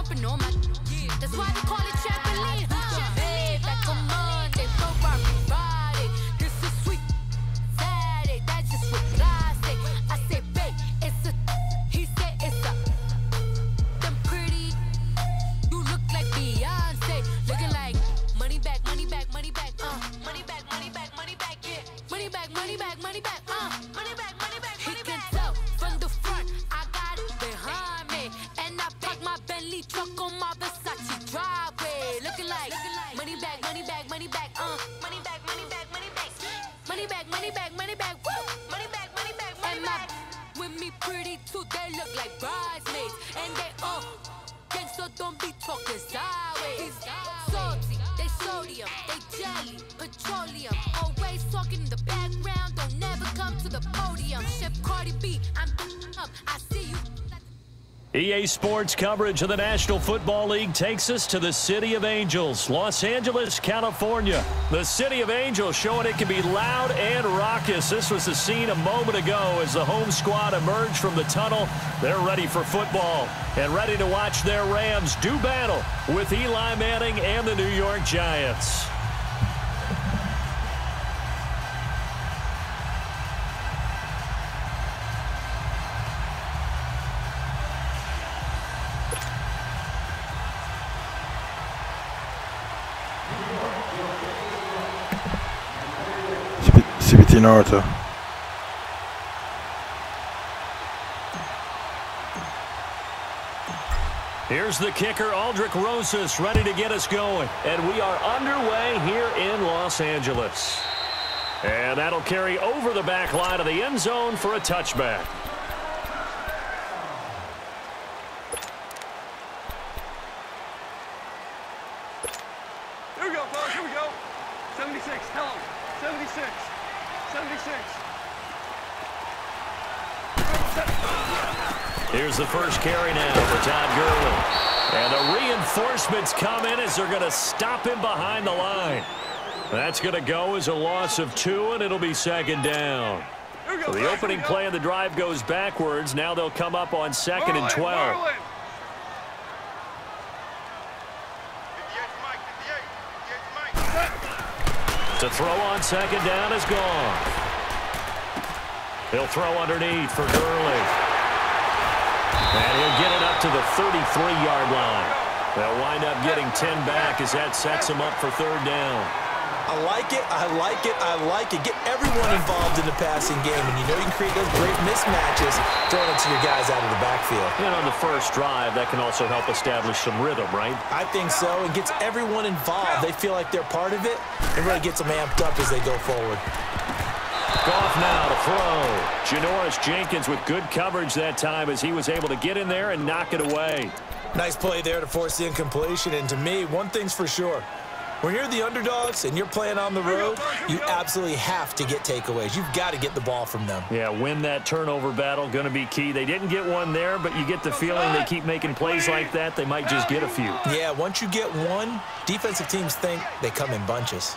dropping on my. That's why they call it trampoline. Hey, back on Monday, pro Robbie Friday. This is sweet Saturday. That's just what I say. I say, babe, it's a. He said it's a. Them pretty. You look like Beyonce. Looking like money back, money back, money back. Money back, money back, money back. Yeah. Money back, money back, money back. Money back, money back, money back. He can tell from the front. I got it behind me, and I park my Bentley truck on my Versace driveway. Looking like money back, money back, money back. Money back, money back, money back. Money back, money back, money back. Woo! Money back, money back, money back. And my with me pretty too. They look like bridesmaids, and they all gang, so don't be talking sideways. Salty, they sodium, they jelly, petroleum. Always talking in the background, don't never come to the podium. Chef Cardi B, I'm up. I see you. EA Sports coverage of the National Football League takes us to the City of Angels, Los Angeles, California. The City of Angels showing it can be loud and raucous. This was the scene a moment ago as the home squad emerged from the tunnel. They're ready for football and ready to watch their Rams do battle with Eli Manning and the New York Giants. CBT Naruto. Here's the kicker, Aldrick Rosas, ready to get us going. And we are underway here in Los Angeles. And that'll carry over the back line of the end zone for a touchback. Here we go, fellas, here we go. 76, tell him. 76. 76. Here's the first carry now for Todd Gurley. And the reinforcements come in as they're going to stop him behind the line. That's going to go as a loss of 2, and it'll be second down. So the opening play of the drive goes backwards. Now they'll come up on 2nd and 12. To throw on second down is gone. He'll throw underneath for Gurley. And he'll get it up to the 33-yard line. They'll wind up getting 10 back as that sets him up for third down. I like it, I like it, I like it. Get everyone involved in the passing game, and you know you can create those great mismatches throwing it to your guys out of the backfield. And on the first drive, that can also help establish some rhythm, right? I think so. It gets everyone involved. They feel like they're part of it. It really gets them amped up as they go forward. Goff now to throw. Janoris Jenkins with good coverage that time as he was able to get in there and knock it away. Nice play there to force the incompletion, and to me, one thing's for sure. When you're the underdogs and you're playing on the road, you absolutely have to get takeaways. You've got to get the ball from them. Yeah, win that turnover battle, going to be key. They didn't get one there, but you get the feeling they keep making plays like that, they might just get a few. Yeah, once you get one, defensive teams think they come in bunches.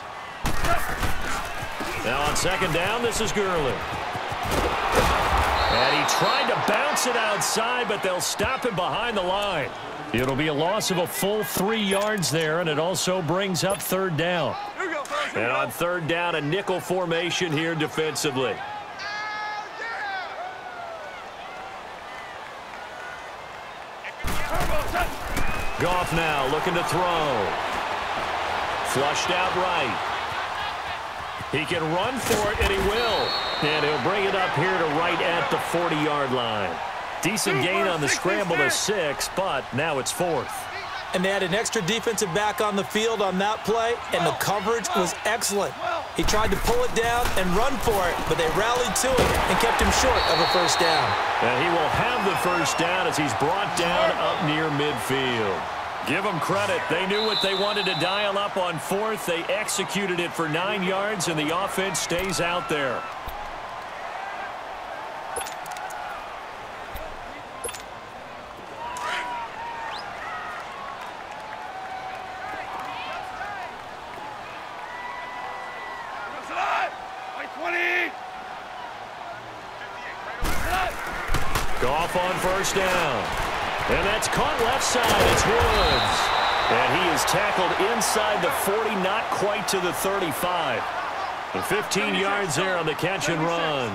Now on second down, this is Gurley. And he tried to bounce it outside, but they'll stop him behind the line. It'll be a loss of a full 3 yards there, and it also brings up third down. And on third down, a nickel formation here defensively. Goff now looking to throw. Flushed out right. He can run for it, and he will. And he'll bring it up here to right at the 40-yard line. Decent gain on the scramble to 6, but now it's 4th. And they had an extra defensive back on the field on that play, and the coverage was excellent. He tried to pull it down and run for it, but they rallied to him and kept him short of a first down. And he will have the first down as he's brought down up near midfield. Give them credit. They knew what they wanted to dial up on 4th. They executed it for 9 yards, and the offense stays out there. Goff on first down. And that's caught left side. It's Woods. And he is tackled inside the 40, not quite to the 35. And 15 yards there on the catch and run.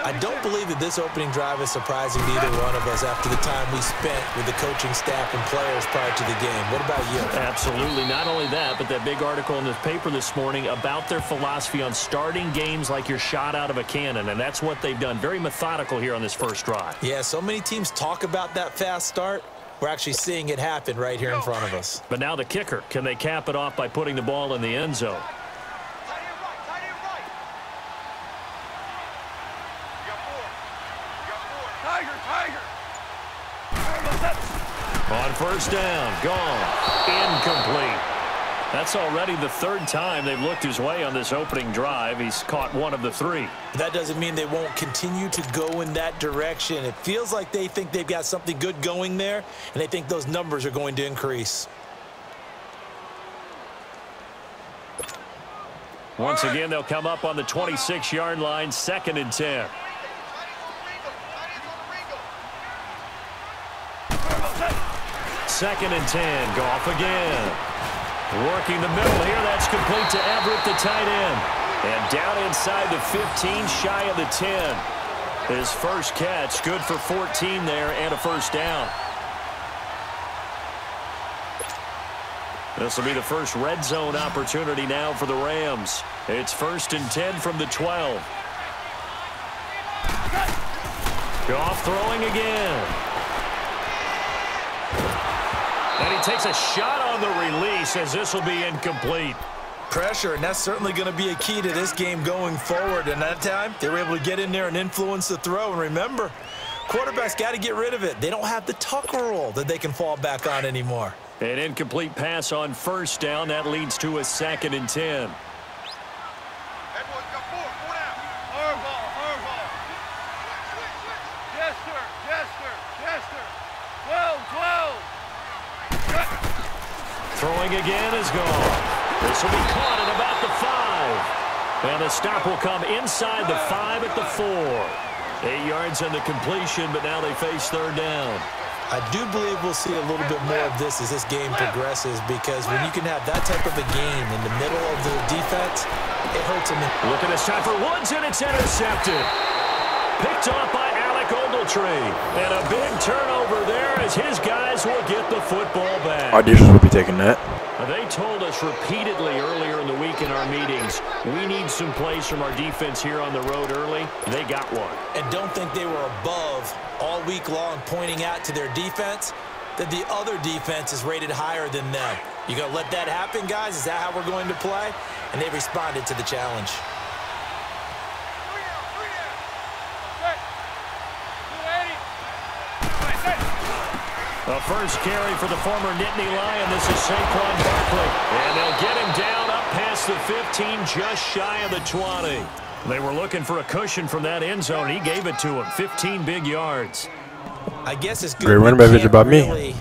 I don't believe that this opening drive is surprising to either one of us after the time we spent with the coaching staff and players prior to the game. What about you? Absolutely. Not only that, but that big article in the paper this morning about their philosophy on starting games like you're shot out of a cannon, and that's what they've done. Very methodical here on this first drive. Yeah, so many teams talk about that fast start. We're actually seeing it happen right here in front of us. But now the kicker. Can they cap it off by putting the ball in the end zone? On first down, gone, incomplete. That's already the third time they've looked his way on this opening drive. He's caught one of the three. That doesn't mean they won't continue to go in that direction. It feels like they think they've got something good going there, and they think those numbers are going to increase. Once again, they'll come up on the 26-yard line, 2nd and 10. Second and 10. Goff again. Working the middle here. That's complete to Everett, the tight end. And down inside the 15, shy of the 10. His first catch, good for 14 there and a first down. This will be the first red zone opportunity now for the Rams. It's 1st and 10 from the 12. Goff throwing again. And he takes a shot on the release as this will be incomplete. Pressure, and that's certainly going to be a key to this game going forward. And that time, they were able to get in there and influence the throw. And remember, quarterbacks got to get rid of it. They don't have the Tucker rule that they can fall back on anymore. An incomplete pass on first down. That leads to a 2nd and 10. Throwing again is gone. This will be caught at about the 5. And the stop will come inside the 5 at the 4. 8 yards on the completion, but now they face third down. I do believe we'll see a little bit more of this as this game progresses, because when you can have that type of a game in the middle of the defense, it hurts them. Look at this time for Woods, and it's intercepted. Picked off by Alec Ogletree. And a big turnover there as his guys will get the football back. Our defense will be taking that. They told us repeatedly earlier in the week in our meetings, we need some plays from our defense here on the road early. They got one. And don't think they were above all week long pointing out to their defense that the other defense is rated higher than them. You going to let that happen, guys? Is that how we're going to play? And they responded to the challenge. The first carry for the former Nittany Lion. This is Saquon Barkley. And they'll get him down up past the 15, just shy of the 20. They were looking for a cushion from that end zone. He gave it to him. 15 big yards. I guess it's good. Great running back vision by me.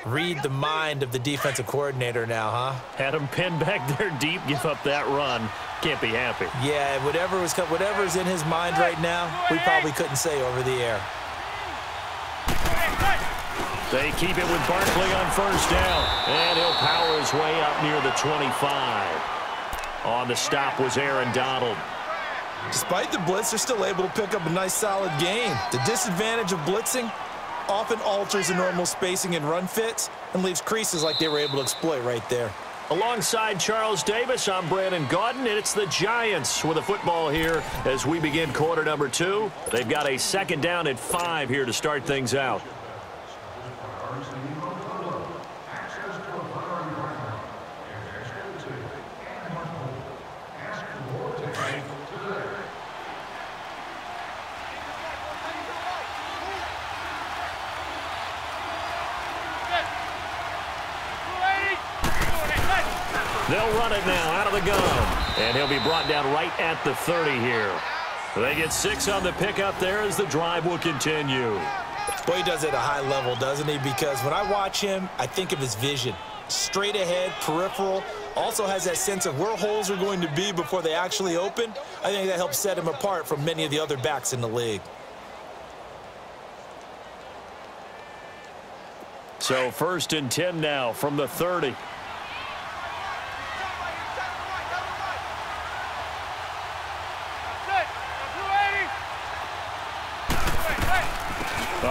Read the mind of the defensive coordinator now, huh? Had him pinned back there deep, give up that run. Can't be happy. Yeah, whatever's in his mind right now, we probably couldn't say over the air. They keep it with Barkley on first down. And he'll power his way up near the 25. On the stop was Aaron Donald. Despite the blitz, they're still able to pick up a nice, solid gain. The disadvantage of blitzing often alters the normal spacing and run fits and leaves creases like they were able to exploit right there. Alongside Charles Davis, I'm Brandon Gaudin, and it's the Giants with the football here as we begin quarter number 2. They've got a 2nd down at 5 here to start things out. They'll run it now out of the gun. And he'll be brought down right at the 30 here. They get 6 on the pickup there as the drive will continue. Boy, he does it at a high level, doesn't he? Because when I watch him, I think of his vision. Straight ahead, peripheral. Also has that sense of where holes are going to be before they actually open. I think that helps set him apart from many of the other backs in the league. So 1st and 10 now from the 30. A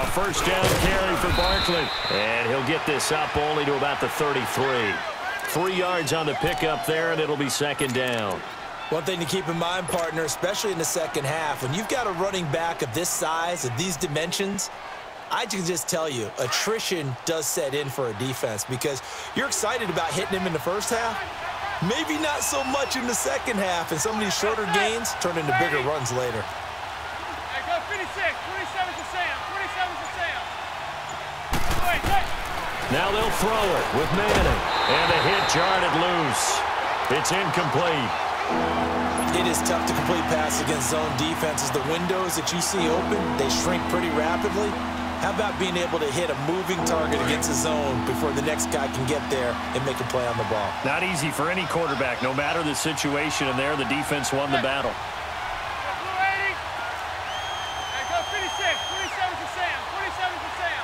first down carry for Barkley. And he'll get this up only to about the 33. 3 yards on the pickup there, and it'll be 2nd down. One thing to keep in mind, partner, especially in the second half, when you've got a running back of this size, of these dimensions, I can just tell you, attrition does set in for a defense because you're excited about hitting him in the first half. Maybe not so much in the second half, and some of these shorter gains turn into bigger runs later. Hey, go 56, 27 to Sam, 27 to Sam. Now they'll throw it with Manning. And a hit jarred loose. It's incomplete. It is tough to complete passes against zone defenses. The windows that you see open, they shrink pretty rapidly. How about being able to hit a moving target against a zone before the next guy can get there and make a play on the ball? Not easy for any quarterback, no matter the situation, and there the defense won the battle. Hey, go 56, 27 to Sam, 27 to Sam.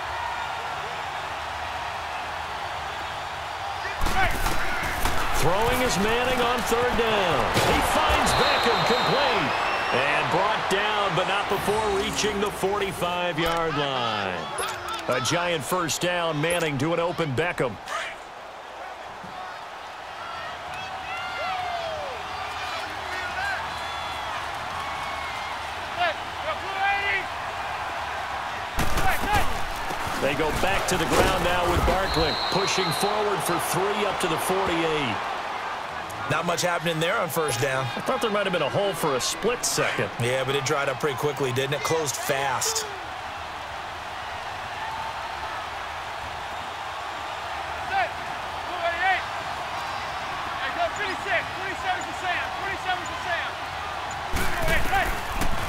Throwing is Manning on 3rd down. He finds Beckham complete. And brought down, but not before reaching the 45-yard line. A giant first down, Manning to an open Beckham. They go back to the ground now with Barkley, pushing forward for 3 up to the 48. Not much happening there on 1st down. I thought there might have been a hole for a split second. Yeah, but it dried up pretty quickly, didn't it? Closed fast.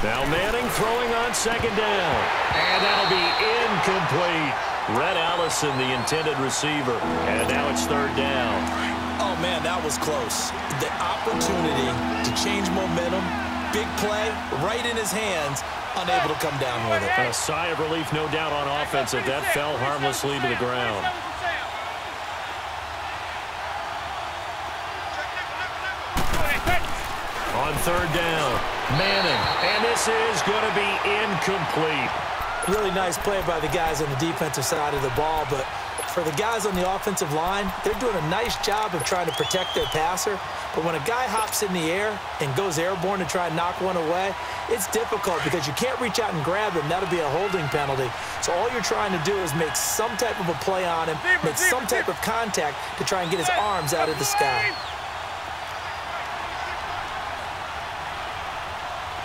Now Manning throwing on 2nd down. And that'll be incomplete. Rhett Allison, the intended receiver. And now it's 3rd down. Oh, man, that was close. The opportunity to change momentum, big play, right in his hands, unable to come down with it. And a sigh of relief, no doubt, on offense if that fell harmlessly to the ground. On 3rd down, Manning, and this is going to be incomplete. Really nice play by the guys on the defensive side of the ball, but for the guys on the offensive line, they're doing a nice job of trying to protect their passer. But when a guy hops in the air and goes airborne to try and knock one away, it's difficult because you can't reach out and grab him. That'll be a holding penalty. So all you're trying to do is make some type of a play on him, make some type of contact to try and get his arms out of the sky.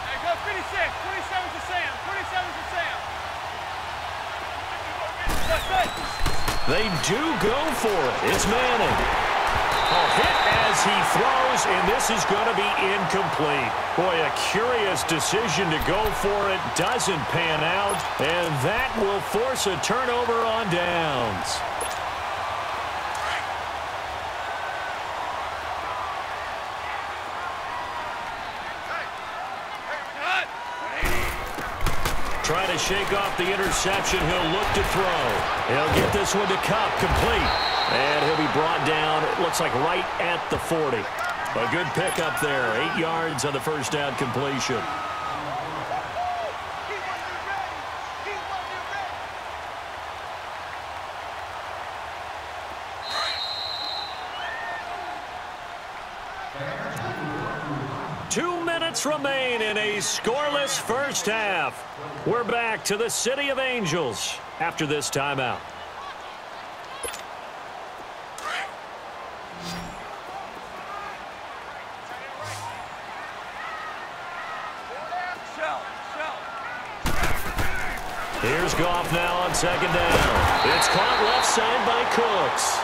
Hey, go 56, 27 to Sam, 27 to Sam. They do go for it. It's Manning. A hit as he throws, and this is going to be incomplete. Boy, a curious decision to go for it. Doesn't pan out, and that will force a turnover on downs. Trying to shake off the interception. He'll look to throw. He'll get this one to Kupp, complete. And he'll be brought down, it looks like right at the 40. A good pickup there. 8 yards on the first down completion. Remain in a scoreless first half. We're back to the City of Angels after this timeout. Here's Goff now on 2nd down. It's caught left side by Cooks.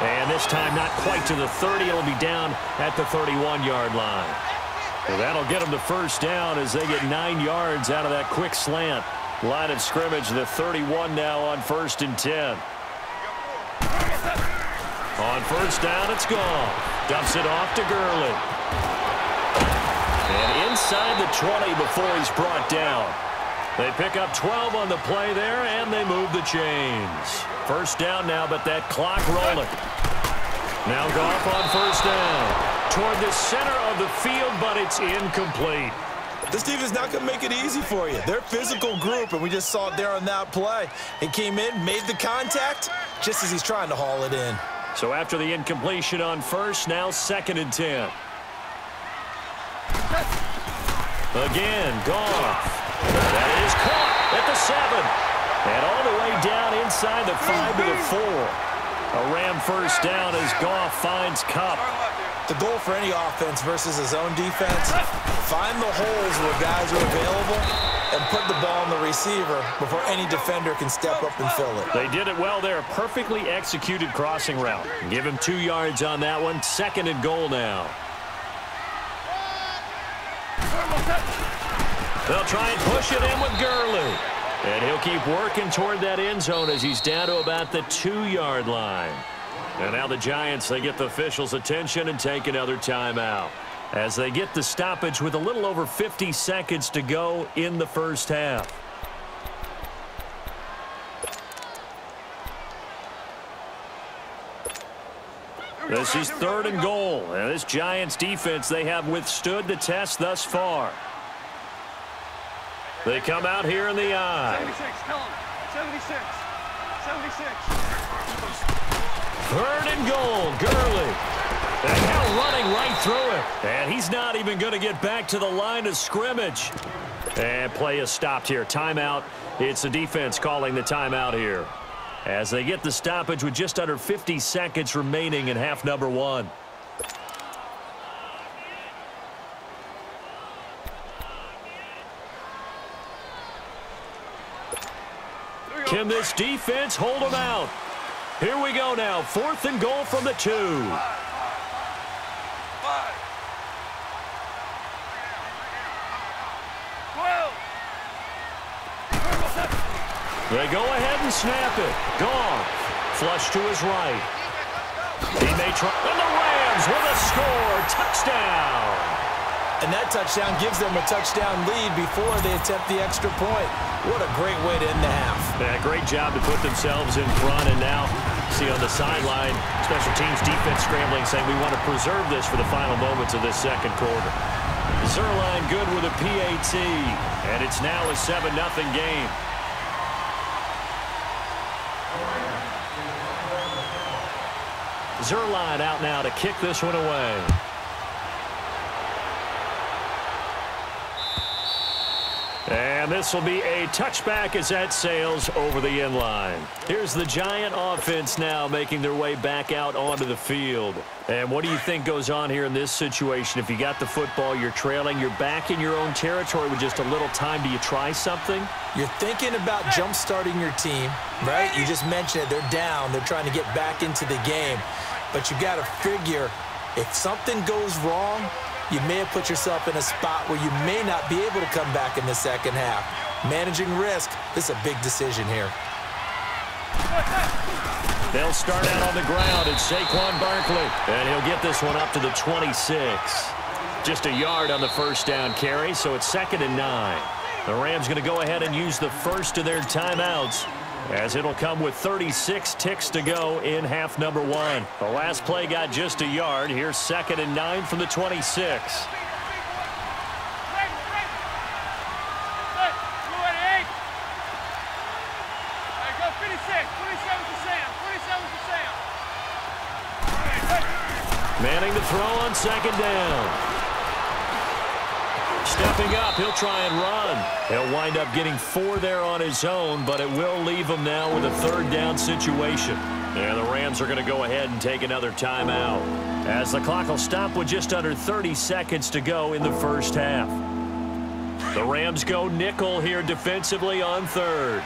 And this time not quite to the 30. It'll be down at the 31-yard line. Well, that'll get them to first down as they get 9 yards out of that quick slant. Line of scrimmage, the 31 now on 1st and 10. On first down, it's gone. Dumps it off to Gurley. And inside the 20 before he's brought down. They pick up 12 on the play there, and they move the chains. First down now, but that clock rolling. Now Goff on first down. Toward the center of the field, but it's incomplete. This defense not going to make it easy for you. They're a physical group, and we just saw it there on that play. He came in, made the contact, just as he's trying to haul it in. So after the incompletion on first, now 2nd and 10. Again, Goff. That is caught at the 7. And all the way down inside the 5 to the 4. A Ram first down as Goff finds Kupp. The goal for any offense versus his own defense, find the holes where guys are available and put the ball on the receiver before any defender can step up and fill it. They did it well there. Perfectly executed crossing route. Give him 2 yards on that one. 2nd and goal now. They'll try and push it in with Gurley. And he'll keep working toward that end zone as he's down to about the 2-yard line. And now the Giants, they get the officials' attention and take another timeout as they get the stoppage with a little over 50 seconds to go in the first half. This is 3rd and goal. And this Giants defense, they have withstood the test thus far. They come out here in the eye. 76, tell him. 76. 76. 3rd and goal, Gurley. And now running right through it. And he's not even going to get back to the line of scrimmage. And play is stopped here. Timeout. It's the defense calling the timeout here as they get the stoppage with just under 50 seconds remaining in half number 1. Can this defense hold them out? Here we go now. 4th and goal from the 2. 5. They go ahead and snap it. Goff. Flush to his right. He may try. And the Rams with a score. Touchdown. And that touchdown gives them a touchdown lead before they attempt the extra point. What a great way to end the half. Yeah, great job to put themselves in front. And now, see on the sideline, special teams defense scrambling, saying we want to preserve this for the final moments of this second quarter. Zuerlein good with a PAT. And it's now a 7-0 game. Zuerlein out now to kick this one away. And this will be a touchback as that sails over the end line. Here's the Giant offense now making their way back out onto the field. And what do you think goes on here in this situation? If you got the football, you're trailing, you're back in your own territory with just a little time. Do you try something? You're thinking about jump-starting your team, right? You just mentioned it. They're down. They're trying to get back into the game. But you got to figure if something goes wrong, you may have put yourself in a spot where you may not be able to come back in the second half. Managing risk, this is a big decision here. They'll start out on the ground. It's Saquon Barkley. And he'll get this one up to the 26. Just a yard on the first down carry, so it's 2nd and 9. The Rams going to go ahead and use the first of their timeouts, as it'll come with 36 ticks to go in half number 1. The last play got just a yard. Here's 2nd and 9 from the 26. Manning to throw on 2nd down. Stepping up, he'll try and run. He'll wind up getting 4 there on his own, but it will leave him now with a 3rd down situation. And the Rams are going to go ahead and take another timeout, as the clock will stop with just under 30 seconds to go in the first half. The Rams go nickel here defensively on 3rd.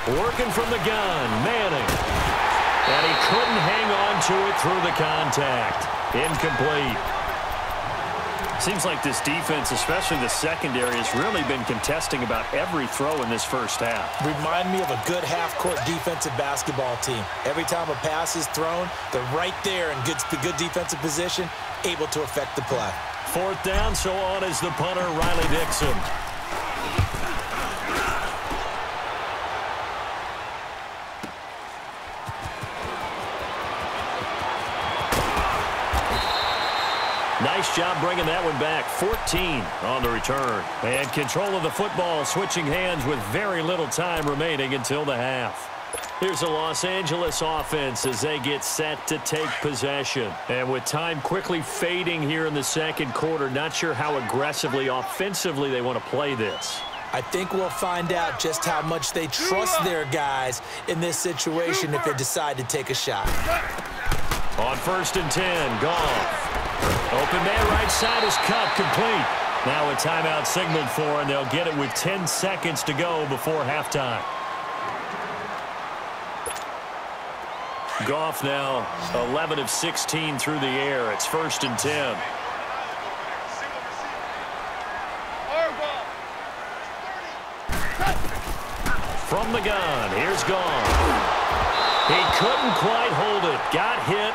Working from the gun, Manning. And he couldn't hang on to it through the contact. Incomplete. Seems like this defense, especially the secondary, has really been contesting about every throw in this first half. Remind me of a good half-court defensive basketball team. Every time a pass is thrown, they're right there in good defensive position, able to affect the play. 4th down, so on is the punter, Riley Dixon. Nice job bringing that one back. 14 on the return. And control of the football, switching hands with very little time remaining until the half. Here's the Los Angeles offense as they get set to take possession. And with time quickly fading here in the second quarter, not sure how aggressively, offensively they want to play this. I think we'll find out just how much they trust their guys in this situation if they decide to take a shot. On 1st and 10, Goff. Open man right side is cut, complete. Now a timeout signaled for, and they'll get it with 10 seconds to go before halftime. Goff now 11 of 16 through the air. It's 1st and 10. From the gun, here's Goff. He couldn't quite hold it. Got hit.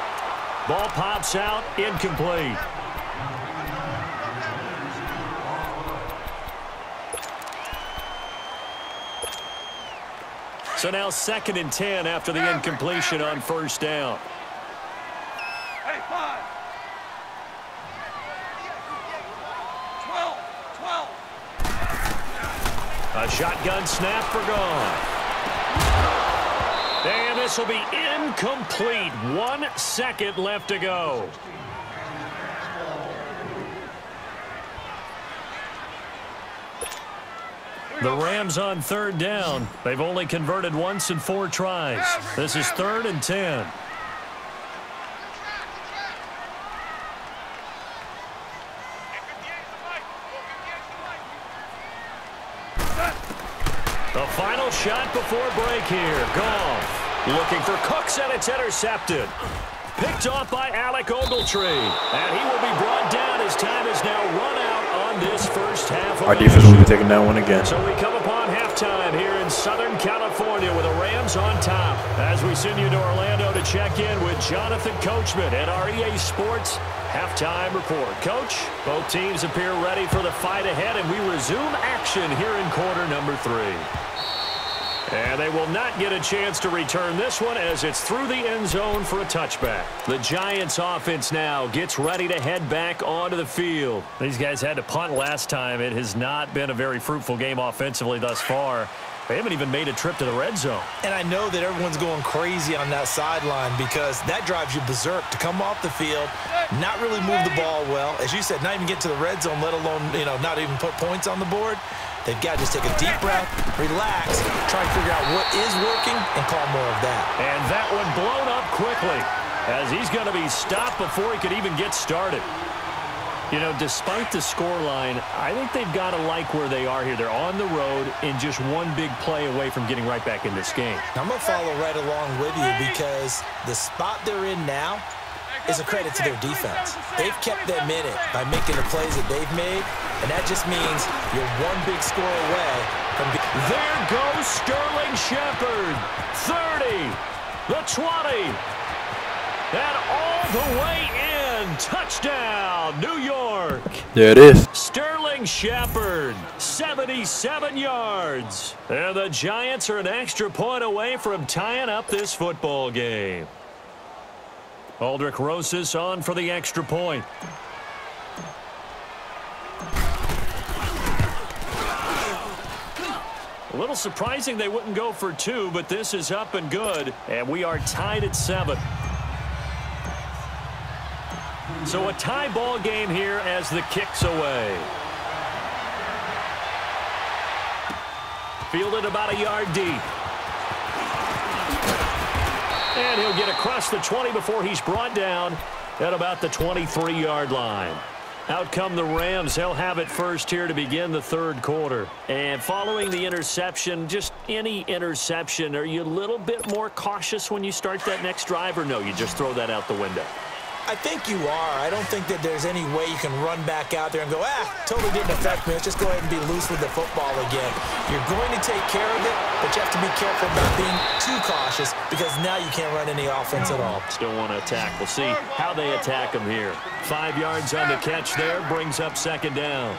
Ball pops out, incomplete. So now 2nd and 10 after the incompletion on 1st down. Hey, 5. 12. A shotgun snap for Goff. And this will be incomplete. 1 second left to go. The Rams on 3rd down. They've only converted once in 4 tries. This is 3rd and 10. The final shot before break here. Goff looking for Cooks, and it's intercepted. Picked off by Alec Ogletree. And he will be brought down. His time is now run out on this first half. Our defense will be taking that one again. So we come upon halftime here in Southern California with the Rams on top. As we send you to Orlando to check in with Jonathan Coachman at our EA Sports halftime report. Coach, both teams appear ready for the fight ahead, and we resume action here in quarter number 3. And they will not get a chance to return this one as it's through the end zone for a touchback. The Giants offense now gets ready to head back onto the field. These guys had to punt last time. It has not been a very fruitful game offensively thus far. They haven't even made a trip to the red zone. And I know that everyone's going crazy on that sideline because that drives you berserk to come off the field, not really move the ball well. As you said, not even get to the red zone, let alone, not even put points on the board. They've got to just take a deep breath, relax, try to figure out what is working, and call more of that. And that one blown up quickly as he's going to be stopped before he could even get started. Despite the scoreline, I think they've got to like where they are here. They're on the road and just one big play away from getting right back in this game. I'm going to follow right along with you because the spot they're in now is a credit to their defense. They've kept them in it by making the plays that they've made, and that just means you're one big score away from there goes Sterling Shepard. 30, the 20, and all the way in. Touchdown, New York. There it is. Sterling Shepard, 77 yards. And the Giants are an extra point away from tying up this football game. Aldrick Rosas on for the extra point. A little surprising they wouldn't go for 2, but this is up and good, and we are tied at 7. So a tie ball game here as the kick's away. Fielded about a yard deep. And he'll get across the 20 before he's brought down at about the 23-yard line. Out come the Rams. They'll have it first here to begin the 3rd quarter. And following the interception, just any interception, are you a little bit more cautious when you start that next drive, or no, you just throw that out the window? I think you are. I don't think that there's any way you can run back out there and go, totally didn't affect me. Let's just go ahead and be loose with the football again. You're going to take care of it, but you have to be careful about being too cautious because now you can't run any offense at all. Still want to attack. We'll see how they attack him here. 5 yards on the catch there, brings up second down.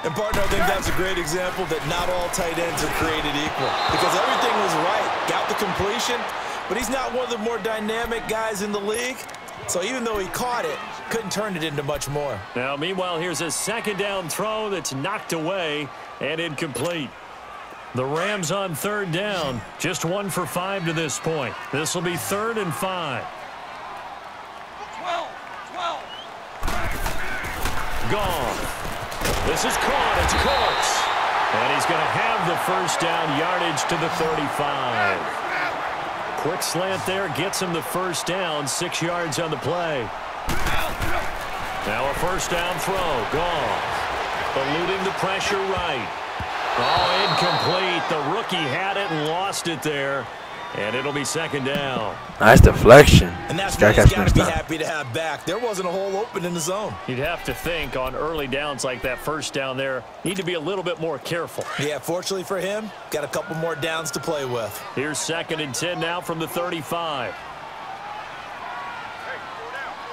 And, partner, I think that's a great example that not all tight ends are created equal because everything was right. Got the completion, but he's not one of the more dynamic guys in the league. So even though he caught it, couldn't turn it into much more. Now, meanwhile, here's a second down throw that's knocked away and incomplete. The Rams on third down, just 1 for 5 to this point. This will be 3rd and 5. 12. Gone. This is caught. It's Cooks. And he's going to have the first down yardage to the 35. Quick slant there, gets him the first down, 6 yards on the play. Now a first down throw, gone. Eluding the pressure right. Oh, incomplete. The rookie had it and lost it there. And it'll be second down. Nice deflection. And that's what he's got to be happy to have back. There wasn't a hole open in the zone. You'd have to think on early downs like that first down there, need to be a little bit more careful. Yeah, fortunately for him, got a couple more downs to play with. Here's 2nd and 10 now from the 35.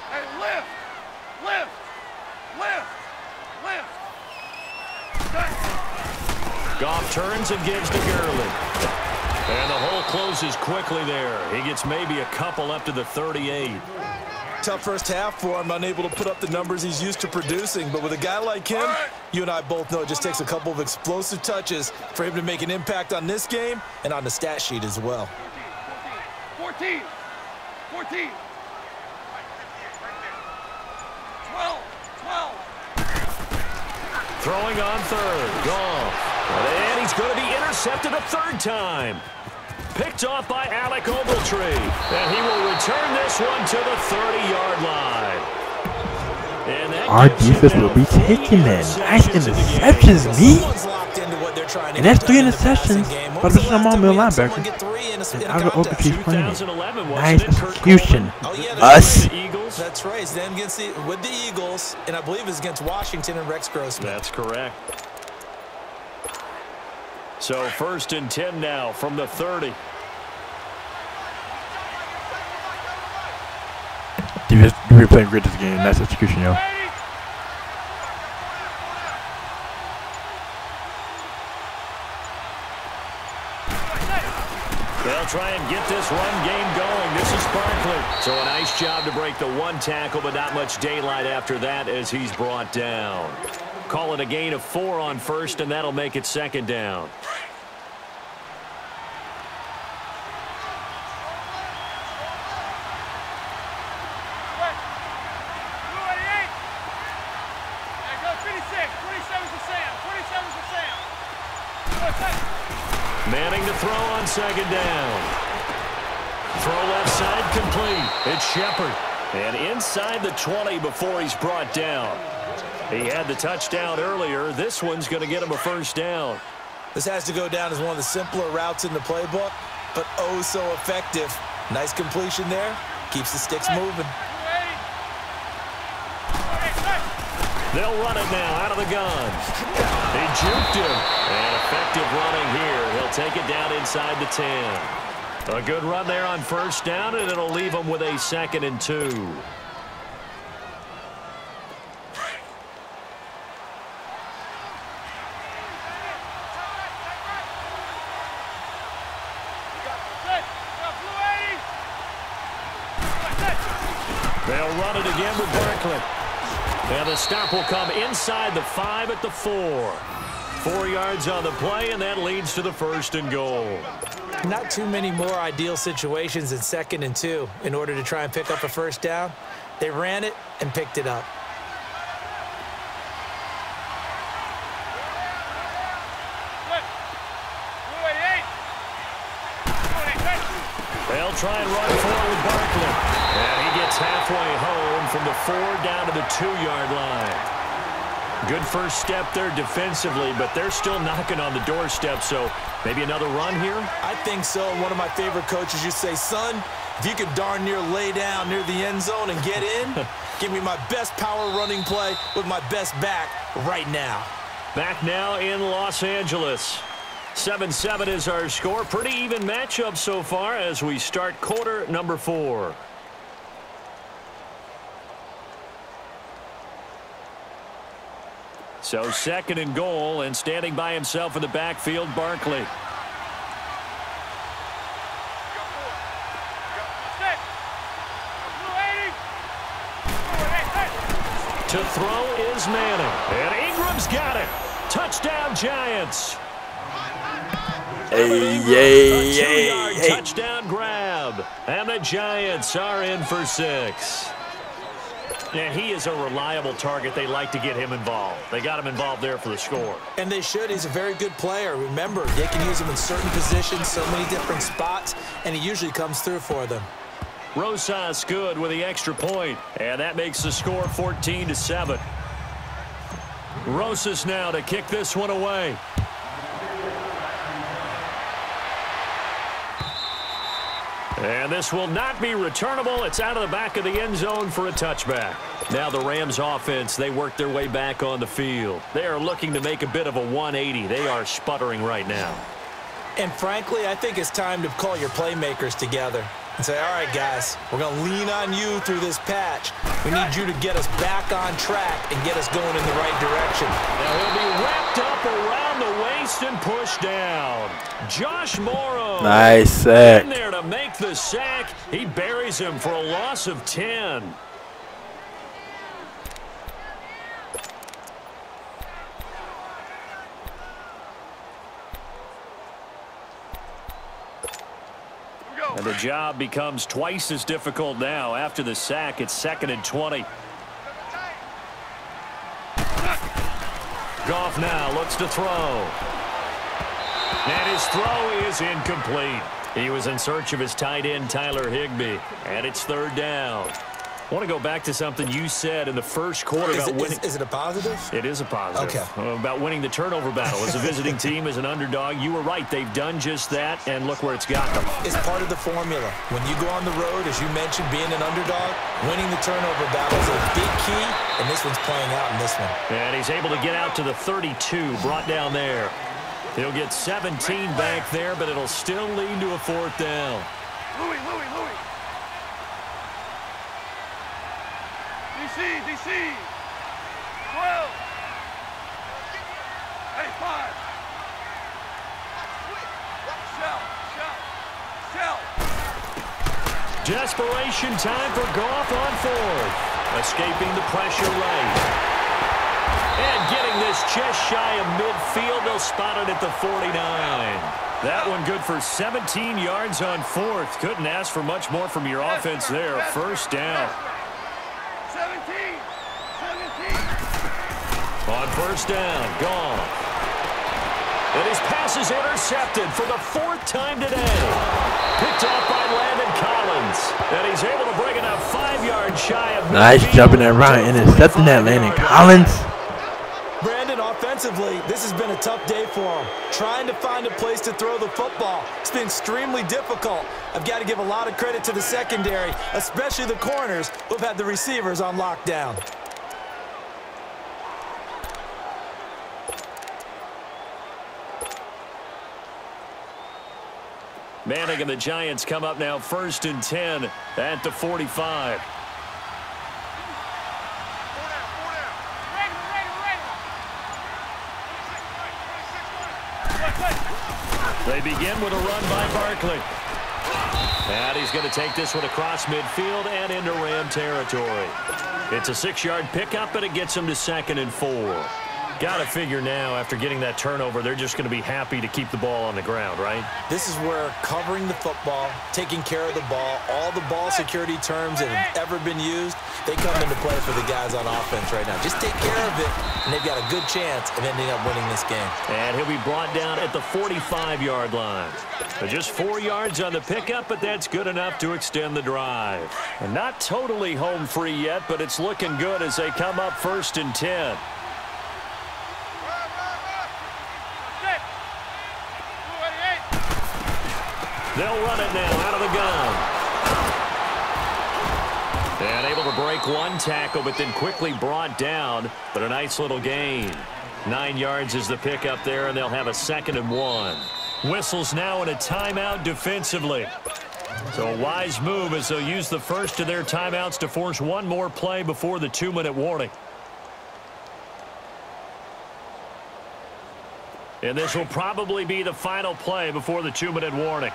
Hey, lift. Goff turns and gives to Gurley. And the hole closes quickly there. He gets maybe a couple up to the 38. Tough first half for him, unable to put up the numbers he's used to producing. But with a guy like him, you and I both know it just takes a couple of explosive touches for him to make an impact on this game and on the stat sheet as well. 14. 12. Throwing on third. Goff. And he's going to be intercepted a third time. Picked off by Alec Ogletree. And he will return this one to the 30-yard line. Our defense will be taking that. Nice interceptions, me. And that's 3 interceptions. But this is a middle linebacker. And Alec Ogletree's playing it. Nice execution. Us. That's right. It's then against with the Eagles, and I believe it's against Washington and Rex Grossman. That's correct. So 1st and 10 now from the 30. We're playing great this game. Nice execution, yo. They'll try and get this run game going. This is Barkley. So a nice job to break the 1 tackle, but not much daylight after that as he's brought down. Call it a gain of 4 on 1st, and that'll make it 2nd down. Manning to throw on 2nd down. Throw left side complete. It's Shepard. And inside the 20 before he's brought down. He had the touchdown earlier. This one's going to get him a first down. This has to go down as one of the simpler routes in the playbook, but oh so effective. Nice completion there. Keeps the sticks moving. They'll run it now out of the gun. They juked him. And effective running here. He'll take it down inside the 10. A good run there on first down, and it'll leave him with a 2nd and 2. They'll run it again with Barkley. And the stop will come inside the 5 at the 4. 4 yards on the play, and that leads to the 1st and goal. Not too many more ideal situations in 2nd and 2 in order to try and pick up a first down. They ran it and picked it up. They'll try and run forward with Barkley. And he gets halfway home from the 4 down to the 2-yard line. Good first step there defensively, but they're still knocking on the doorstep, so maybe another run here? I think so. One of my favorite coaches used to say, son, If you could darn near lay down near the end zone and get in, give me my best power running play with my best back right now. Back now in Los Angeles. 7-7 is our score. Pretty even matchup so far as we start quarter number 4. So 2nd and goal, and standing by himself in the backfield, Barkley. To throw is Manning. And Ingram's got it. Touchdown, Giants. Hey. Touchdown grab. And the Giants are in for 6. And he is a reliable target. They like to get him involved. They got him involved there for the score. And they should. He's a very good player. Remember, they can use him in certain positions, so many different spots, and he usually comes through for them. Rosas good with the extra point, and that makes the score 14-7. Rosas now to kick this one away. And this will not be returnable. It's out of the back of the end zone for a touchback. Now the Rams offense, they work their way back on the field. They are looking to make a bit of a 180. They are sputtering right now. And frankly, I think it's time to call your playmakers together and say, all right, guys, we're going to lean on you through this patch. We need you to get us back on track and get us going in the right direction. Now he'll be wrapped up around the waist and pushed down. Josh Morrow. Nice sack. In there to make the sack. He buries him for a loss of 10. And the job becomes twice as difficult now. After the sack, it's 2nd and 20. Goff now looks to throw. And his throw is incomplete. He was in search of his tight end, Tyler Higbee. And it's 3rd down. I want to go back to something you said in the first quarter about winning. Is it a positive? It is a positive. Okay. About winning the turnover battle. As a visiting team, as an underdog, you were right. They've done just that, and look where it's got them. It's part of the formula. When you go on the road, as you mentioned, being an underdog, winning the turnover battle is a big key, and this one's playing out in this one. And he's able to get out to the 32, brought down there. He'll get 17 back there, but it'll still lead to a 4th down. Louis. DC. 12. Hey, 5. Shell. Desperation time for Goff on 4th. Escaping the pressure right. And getting this just shy of midfield. They'll spot it at the 49. That one good for 17 yards on 4th. Couldn't ask for much more from your offense there. 1st down. 17. On 1st down, Goff. And his pass is intercepted for the 4th time today. Picked off by Landon Collins. And he's able to bring it up 5 yards shy of midfield. Nice jumping that route, intercepting that Landon Collins. Brandon, offensively, this has been a tough day for him. Trying to find a place to throw the football. It's been extremely difficult. I've got to give a lot of credit to the secondary, especially the corners who've had the receivers on lockdown. Manning and the Giants come up now 1st and 10 at the 45. They begin with a run by Barkley. And he's going to take this one across midfield and into Ram territory. It's a 6-yard pickup, and it gets him to 2nd and 4. Got to figure now, after getting that turnover, they're just going to be happy to keep the ball on the ground, right? This is where covering the football, taking care of the ball, all the ball security terms that have ever been used, they come into play for the guys on offense right now. Just take care of it, and they've got a good chance of ending up winning this game. And he'll be brought down at the 45-yard line. So just 4 yards on the pickup, but that's good enough to extend the drive. And not totally home free yet, but it's looking good as they come up 1st and 10. They'll run it now out of the gun. And able to break one tackle, but then quickly brought down. But a nice little gain. 9 yards is the pickup there, and they'll have a 2nd and 1. Whistles now in a timeout defensively. So a wise move as they'll use the first of their timeouts to force one more play before the 2-minute warning. And this will probably be the final play before the 2-minute warning.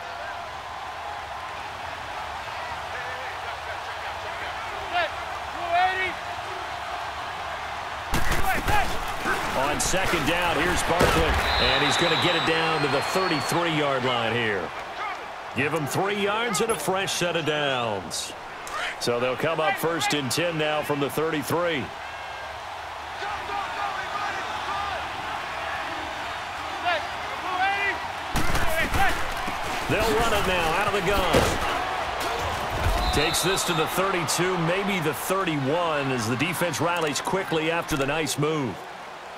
On 2nd down, here's Barkley, and he's going to get it down to the 33-yard line here. Give him 3 yards and a fresh set of downs. So they'll come up 1st and 10 now from the 33. They'll run it now out of the gun. Takes this to the 32, maybe the 31, as the defense rallies quickly after the nice move.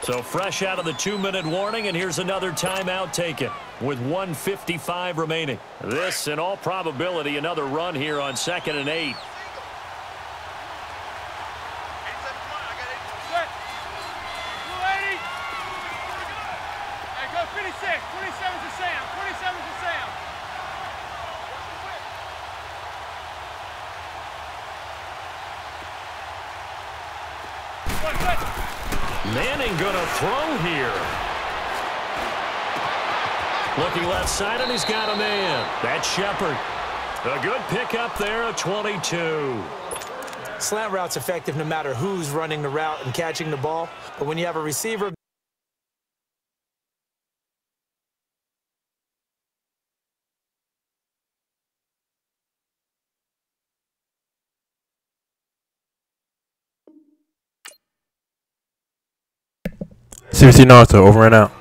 So fresh out of the 2-minute warning, and here's another timeout taken with 1:55 remaining. This, in all probability, another run here on 2nd and 8. Hey, go 56. 27 to Sam. 27 to Sam. Manning gonna throw here. Looking left side, and he's got a man. That's Shepard. A good pickup there, a 22. Slant route's effective no matter who's running the route and catching the ball. But when you have a receiver... CBC Naruto, over and out.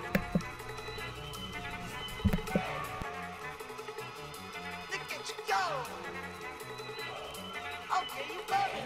Look at you go. Okay, you got it.